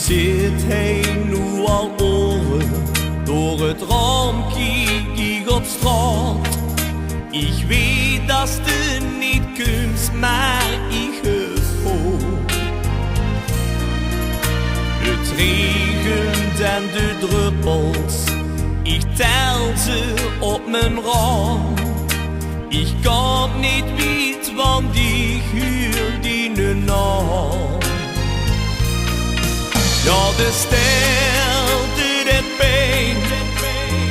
zit hij nu al oren, door het raam kijk ik op straat. Ik weet dat je niet kunt, maar ik hoor. Het regent en de druppels, ik tel ze op mijn raam. Ik kan niet weten, want ik huur die nu naam. Ja, de stilte, dat pijn,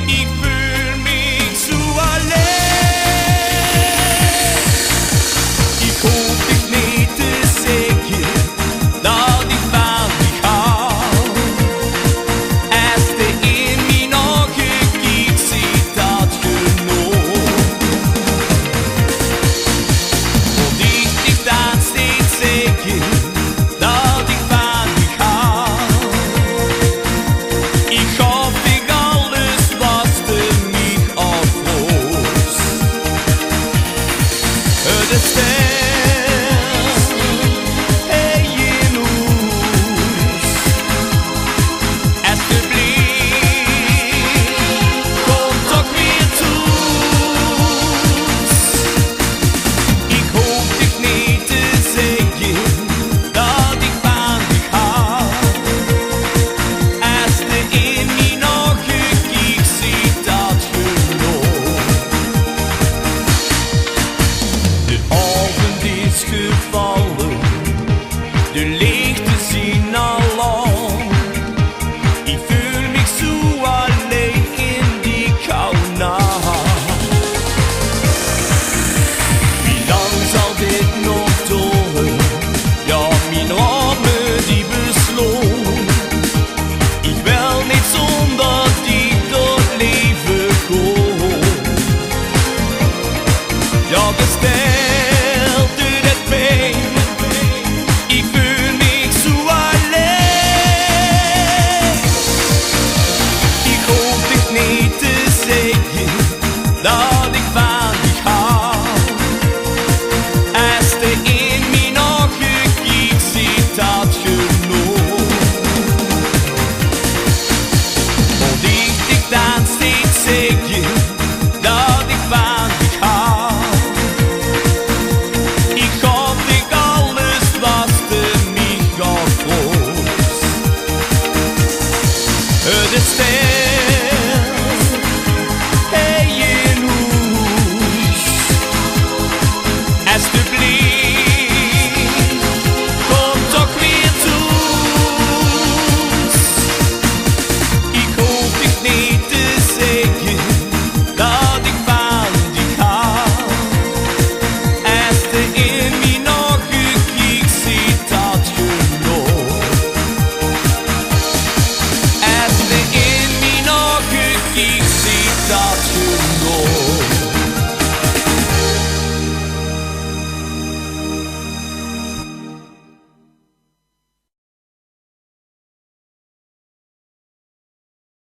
ik voel me zo alleen. Ik hoef dich niet te zeggen, dat ik van dich hou. Als de in mijn ogen kijkt, ziet dat genoeg. Moet ik dich dan steeds zeggen, dat ik van dich hou. Ik gaf dich alles wat du mich afvroegst. De ster, hey in huis. Alsjeblieft, kom toch weer thuis. Ik hoef dich niet te zeggen, dat ik van dich hou. Als de in mijn ogen kijkt, ziet dat genoeg. De avond is gevallen.